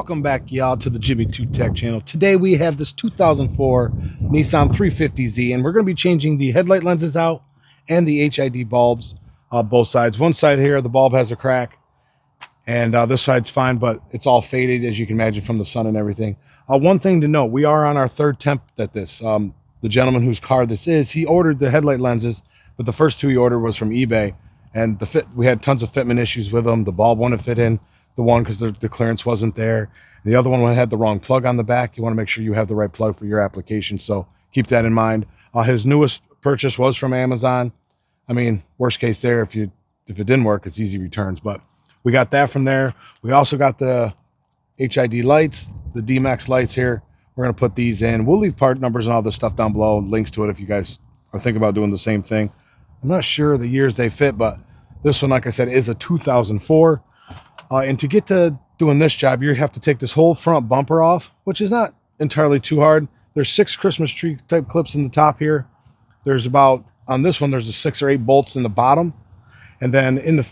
Welcome back, y'all, to the Jimmy 2 Tech channel. Today we have this 2004 Nissan 350Z, and we're going to be changing the headlight lenses out and the HID bulbs, both sides. One side here, the bulb has a crack, and this side's fine, but it's all faded, as you can imagine, from the sun and everything. One thing to note, we are on our third attempt at this. The gentleman whose car this is, he ordered the headlight lenses, but the first two he ordered was from eBay, and we had tons of fitment issues with them. The bulb wouldn't fit in the one because the clearance wasn't there. The other one had the wrong plug on the back. You want to make sure you have the right plug for your application, so keep that in mind. His newest purchase was from Amazon. I mean, worst case there, if it didn't work, it's easy returns, but we got that from there. We also got the HID lights, the DMAX lights here. We're going to put these in. We'll leave part numbers and all this stuff down below, links to it if you guys are thinking about doing the same thing. I'm not sure the years they fit, but this one, like I said, is a 2004. And to get to doing this job, you have to take this whole front bumper off, which is not entirely too hard. There's 6 Christmas tree type clips in the top here. There's about, on this one, there's 6 or 8 bolts in the bottom. And then in the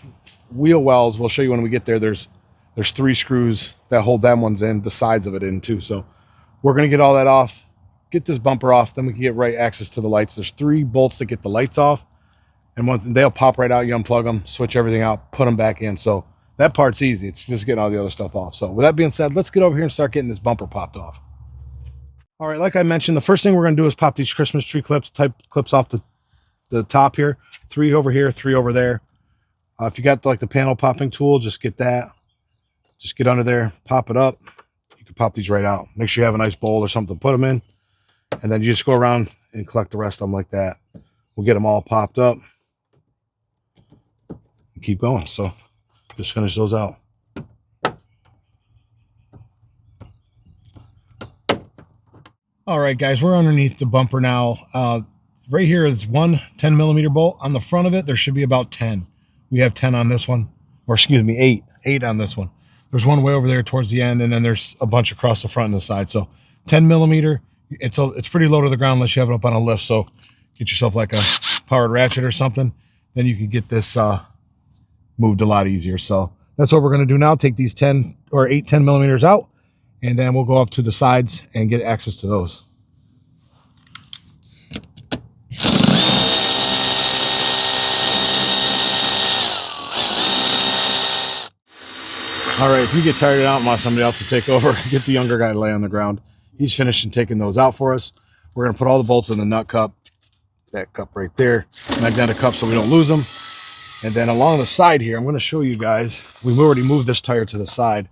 wheel wells, we'll show you when we get there, there's 3 screws that hold them ones in, the sides of it in too. So we're going to get all that off, get this bumper off, then we can get right access to the lights. There's 3 bolts to get the lights off. And once they'll pop right out, you unplug them, switch everything out, put them back in. So that part's easy. It's just getting all the other stuff off. So with that being said, let's get over here and start getting this bumper popped off. All right, like I mentioned, the first thing we're going to do is pop these Christmas tree type clips off the top here. 3 over here, 3 over there. If you got like the panel popping tool, just get that. Just get under there, pop it up. You can pop these right out. Make sure you have a nice bowl or something to put them in. And then you just go around and collect the rest of them like that. We'll get them all popped up. And keep going. So just finish those out. All right, guys, we're underneath the bumper now. Right here is one 10mm bolt. On the front of it, there should be about 10. We have 10 on this one, or excuse me, 8 on this one. There's one way over there towards the end, and then there's a bunch across the front and the side. So 10mm, it's pretty low to the ground unless you have it up on a lift. So get yourself like a powered ratchet or something. Then you can get this moved a lot easier. So that's what we're going to do now. Take these 10 or 8 10mm out, and then we'll go up to the sides and get access to those. All right, if you get tired out and want somebody else to take over, get the younger guy to lay on the ground. He's finished and taking those out for us. We're going to put all the bolts in the nut cup, that cup right there, magnetic cup so we don't lose them. And then along the side here, I'm going to show you guys, we've already moved this tire to the side.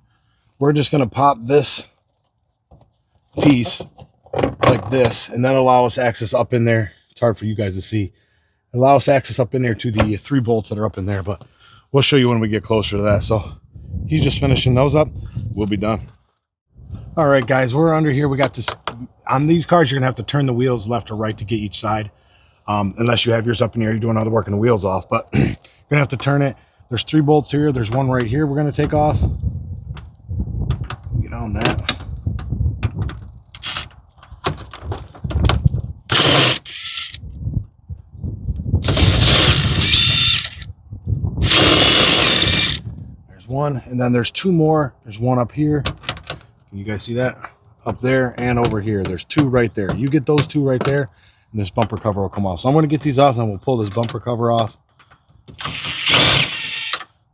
We're just going to pop this piece like this, and then allow us access up in there. It's hard for you guys to see. Allow us access up in there to the 3 bolts that are up in there, but we'll show you when we get closer to that. So he's just finishing those up. We'll be done. All right, guys, we're under here. We got this. On these cars, you're going to have to turn the wheels left or right to get each side. Unless you have yours up in here, you're doing all the work and the wheels off, but you're gonna have to turn it. There's 3 bolts here. There's one right here we're gonna take off. Get on that. There's one, and then there's 2 more. There's one up here. Can you guys see that? Up there and over here. There's 2 right there. You get those 2 right there, and this bumper cover will come off. So I'm going to get these off, and then we'll pull this bumper cover off.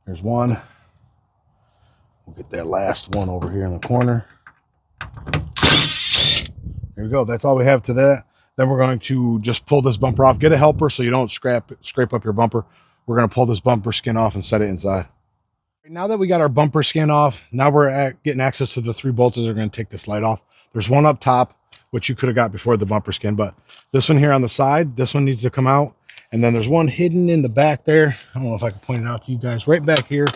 There's one. We'll get that last one over here in the corner. There we go. That's all we have to that. Then we're going to just pull this bumper off. Get a helper so you don't scrape up your bumper. We're going to pull this bumper skin off and set it inside. Now that we got our bumper skin off, now we're getting access to the 3 bolts that are going to take this light off. There's one up top, which you could have got before the bumper skin, but this one here on the side, this one needs to come out. And then there's one hidden in the back there. I don't know if I can point it out to you guys. Right back here,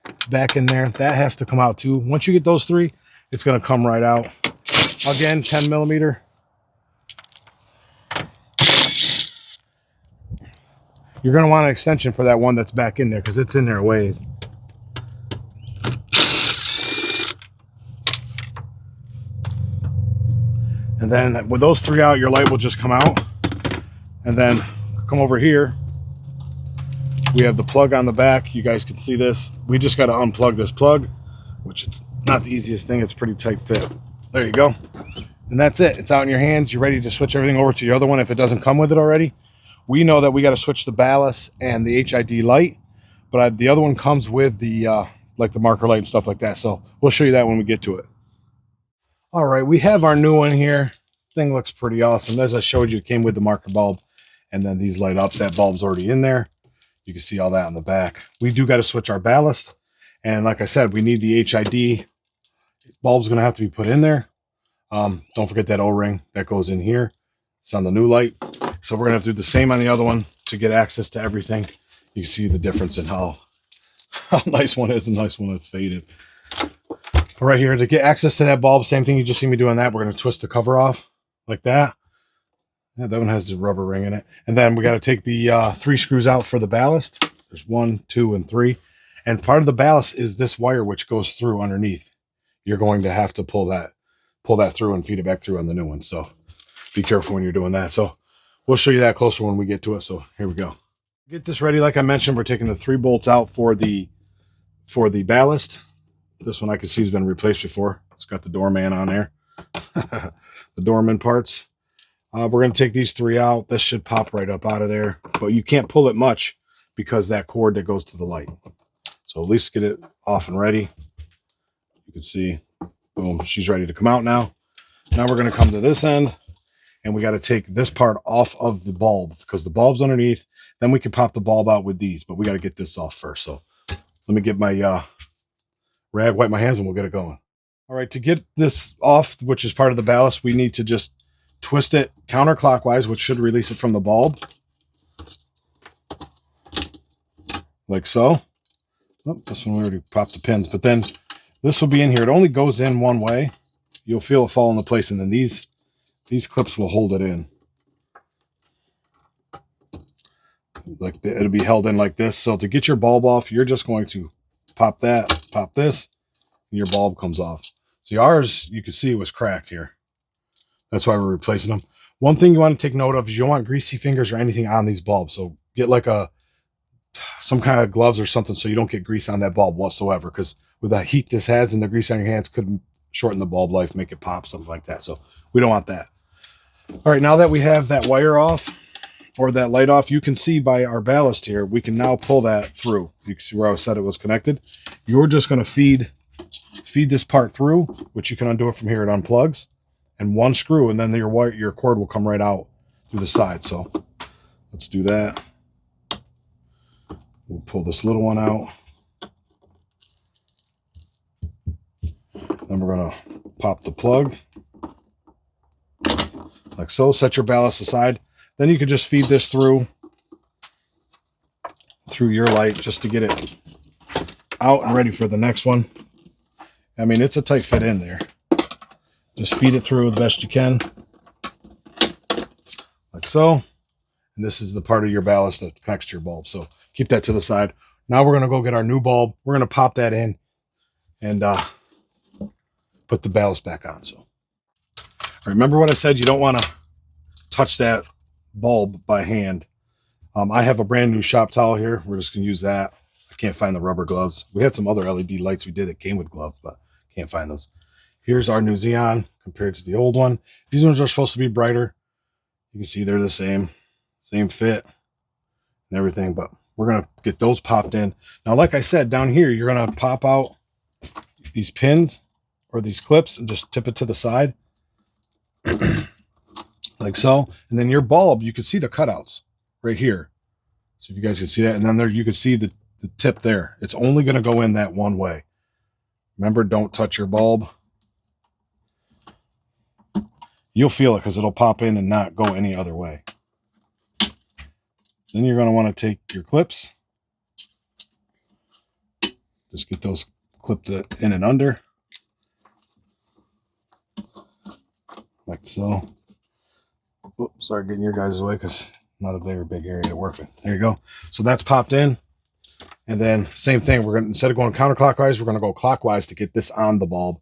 it's back in there. That has to come out too. Once you get those 3, it's going to come right out. Again, 10mm. You're going to want an extension for that one that's back in there because it's in there a ways. And then with those 3 out, your light will just come out. And then come over here. We have the plug on the back. You guys can see this. We just got to unplug this plug, which it's not the easiest thing. It's pretty tight fit. There you go. And that's it. It's out in your hands. You're ready to switch everything over to your other one if it doesn't come with it already. We know that we got to switch the ballast and the HID light, but the other one comes with the like the marker light and stuff like that. So we'll show you that when we get to it. All right, we have our new one here. Thing looks pretty awesome. As I showed you, it came with the marker bulb, and then these light up. That bulb's already in there. You can see all that on the back. We do got to switch our ballast, and like I said, we need the HID bulb's going to have to be put in there. Don't forget that O-ring that goes in here. It's on the new light. So we're gonna have to do the same on the other one to get access to everything. You can see the difference in how nice one is and nice one that's faded. Right here, to get access to that bulb, same thing you just see me doing that. We're gonna twist the cover off like that. Yeah, that one has the rubber ring in it. And then we got to take the 3 screws out for the ballast. There's 1, 2, and 3. And part of the ballast is this wire which goes through underneath. You're going to have to pull that through and feed it back through on the new one. So be careful when you're doing that. So we'll show you that closer when we get to it. So here we go. Get this ready. Like I mentioned, we're taking the 3 bolts out for the ballast. This one I can see has been replaced before. It's got the doorman on there. The doorman parts. We're going to take these 3 out. This should pop right up out of there, but you can't pull it much because that cord that goes to the light. So at least get it off and ready. You can see, boom, she's ready to come out now. Now we're going to come to this end, and we got to take this part off of the bulb because the bulb's underneath. Then we can pop the bulb out with these, but we got to get this off first. So let me get my rag, wipe my hands, and we'll get it going. All right, to get this off, which is part of the ballast, we need to just twist it counterclockwise, which should release it from the bulb. Like so. Oh, this one we already popped the pins, but then this will be in here. It only goes in one way. You'll feel it fall into place, and then these clips will hold it in. It'll be held in like this. So to get your bulb off, you're just going to pop that, pop this, and your bulb comes off. See, ours, you can see, was cracked here. That's why we're replacing them. One thing you want to take note of is you don't want greasy fingers or anything on these bulbs. So get like some kind of gloves or something so you don't get grease on that bulb whatsoever, because with the heat this has and the grease on your hands could shorten the bulb life, make it pop, something like that. So we don't want that. All right, now that we have that wire off or that light off, you can see by our ballast here, we can now pull that through. You can see where I said it was connected. You're just going to feed this part through, which you can undo it from here. It unplugs, and 1 screw, and then your cord will come right out through the side. So let's do that. We'll pull this little one out. Then we're going to pop the plug like so. Set your ballast aside. Then you can just feed this through your light just to get it out and ready for the next one. I mean, it's a tight fit in there. Just feed it through the best you can, like so. And this is the part of your ballast that connects to your bulb. So keep that to the side. Now we're going to go get our new bulb. We're going to pop that in and put the ballast back on. So remember what I said, you don't want to touch that bulb by hand. I have a brand new shop towel here. We're just going to use that. I can't find the rubber gloves. We had some other LED lights we did that came with gloves, but can't find those. Here's our new Xeon compared to the old one. These ones are supposed to be brighter. You can see they're the same fit and everything, but we're going to get those popped in. Now, like I said, down here, you're going to pop out these pins or these clips and just tip it to the side like so. And then your bulb, you can see the cutouts right here. So if you guys can see that, and then there you can see the tip there. It's only going to go in that one way. Remember, don't touch your bulb. You'll feel it because it'll pop in and not go any other way. Then you're going to want to take your clips. Just get those clipped in and under. Like so. Oops, sorry, getting your guys away because not a very big area to work with. There you go. So that's popped in. And then same thing, we're going to, instead of going counterclockwise, we're going to go clockwise to get this on the bulb.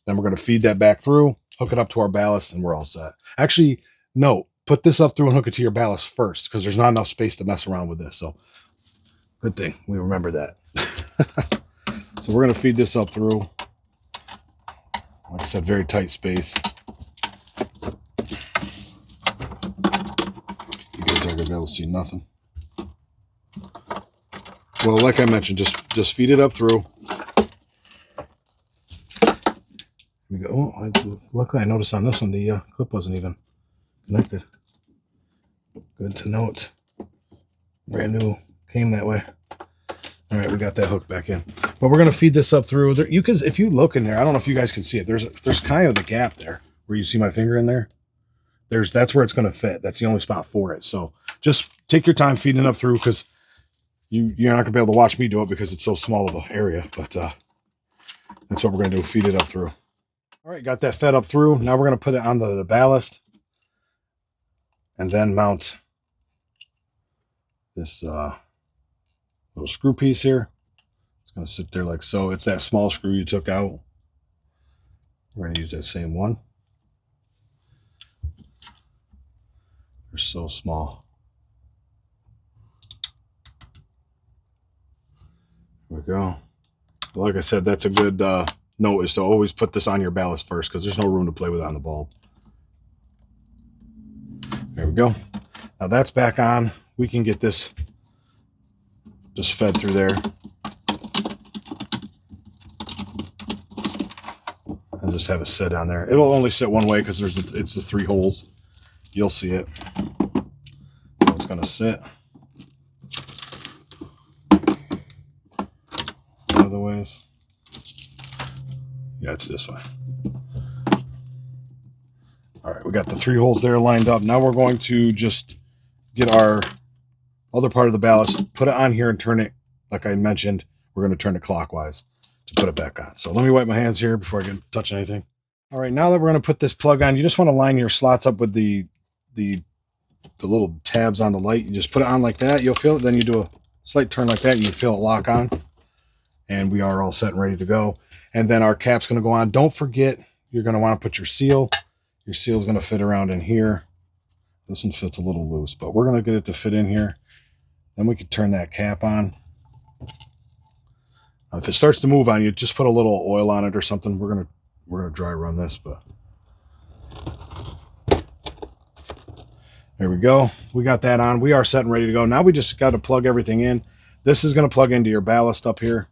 Then we're going to feed that back through, hook it up to our ballast, and we're all set. Actually, no, put this up through and hook it to your ballast first because there's not enough space to mess around with this. So good thing we remember that. So we're going to feed this up through Like I said, very tight space. You guys aren't gonna be able to see nothing. Well, like I mentioned, just feed it up through. We go. Oh, luckily I noticed on this one the clip wasn't even connected. Good to note. Brand new, came that way. All right, we got that hook back in. But we're gonna feed this up through. There, you can, if you look in there, I don't know if you guys can see it. There's kind of the gap there where you see my finger in there. That's where it's gonna fit. That's the only spot for it. So just take your time feeding it up through, because you're not gonna be able to watch me do it because it's so small of an area. But that's what we're gonna do. Feed it up through. All right, got that fed up through. Now we're gonna put it on the ballast, and then mount this little screw piece here. It's going to sit there like so. It's that small screw you took out. We're going to use that same one. They're so small. There we go. Like I said, that's a good note, is to always put this on your ballast first, because there's no room to play with it on the bulb. There we go. Now that's back on. We can get this just fed through there. And just have it sit on there. It'll only sit one way because it's the 3 holes. You'll see it. So it's going to sit. Other ways. Yeah, it's this way. All right, we got the 3 holes there lined up. Now we're going to just get our other part of the ballast, put it on here and turn it, like I mentioned, we're going to turn it clockwise to put it back on. So let me wipe my hands here before I get touch anything. All right, now that we're going to put this plug on, you just want to line your slots up with the little tabs on the light. You just put it on like that. You'll feel it. Then you do a slight turn like that, and you feel it lock on. And we are all set and ready to go. And then our cap's going to go on. Don't forget, you're going to want to put your seal. Your seal is going to fit around in here. This one fits a little loose, but we're going to get it to fit in here. Then we can turn that cap on. If it starts to move on you, just put a little oil on it or something. We're gonna dry run this, but there we go. We got that on. We are set and ready to go. Now we just got to plug everything in. This is going to plug into your ballast up here,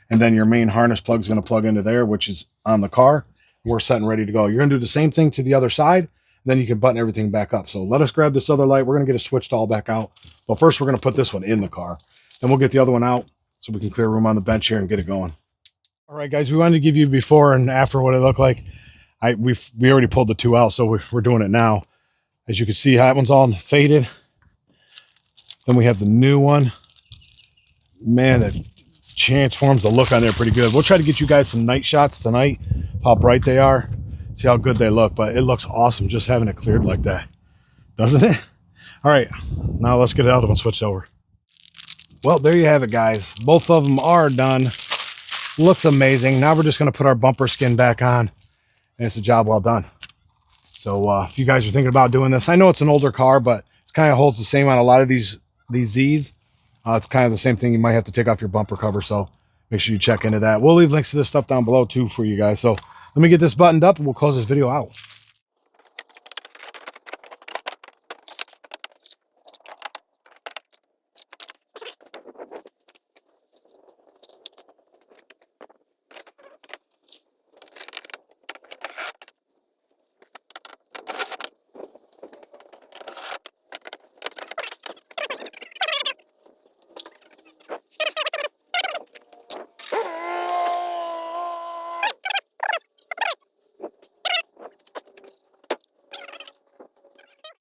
and then your main harness plug is going to plug into there, which is on the car. We're set and ready to go. You're going to do the same thing to the other side. Then you can button everything back up. So let us grab this other light. We're going to get it switched all back out. But first, we're going to put this one in the car. Then we'll get the other one out so we can clear room on the bench here and get it going. All right, guys, we wanted to give you before and after what it looked like. We already pulled the 2 out, so we're doing it now. As you can see, that one's all faded. Then we have the new one. Man, that transforms the look on there pretty good. We'll try to get you guys some night shots tonight, how bright they are. See how good they look, but it looks awesome just having it cleared like that, doesn't it? All right, now let's get the other one switched over. Well, there you have it, guys. Both of them are done. Looks amazing. Now we're just going to put our bumper skin back on, and it's a job well done. So if you guys are thinking about doing this, I know it's an older car, but it kind of holds the same on a lot of these Zs. It's kind of the same thing. You might have to take off your bumper cover, so make sure you check into that. We'll leave links to this stuff down below too for you guys. So let me get this buttoned up and we'll close this video out.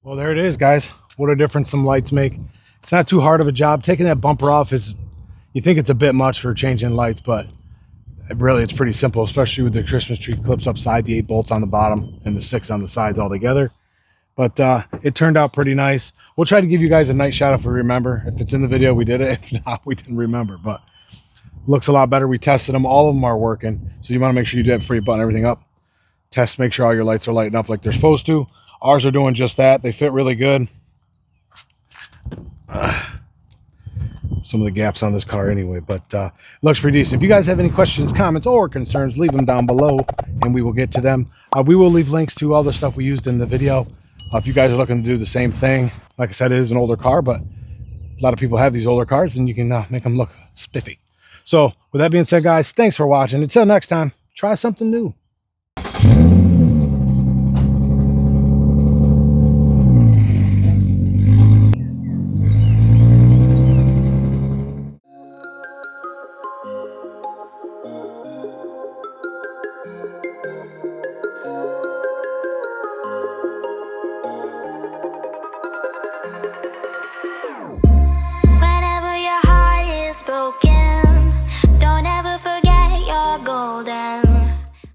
Well, there it is, guys. What a difference some lights make. It's not too hard of a job. Taking that bumper off is, you think it's a bit much for changing lights, but really it's pretty simple, especially with the Christmas tree clips upside, the 8 bolts on the bottom and the 6 on the sides all together. But it turned out pretty nice. We'll try to give you guys a night shot if we remember. If it's in the video, we did it. If not, we didn't remember, but looks a lot better. We tested them. All of them are working. So you want to make sure you do that before you button everything up. Test, make sure all your lights are lighting up like they're supposed to. Ours are doing just that. They fit really good. some of the gaps on this car anyway, but looks pretty decent. If you guys have any questions, comments, or concerns, leave them down below and we will get to them. We will leave links to all the stuff we used in the video. If you guys are looking to do the same thing, like I said, it is an older car, but a lot of people have these older cars and you can make them look spiffy. So with that being said, guys, thanks for watching. Until next time, try something new.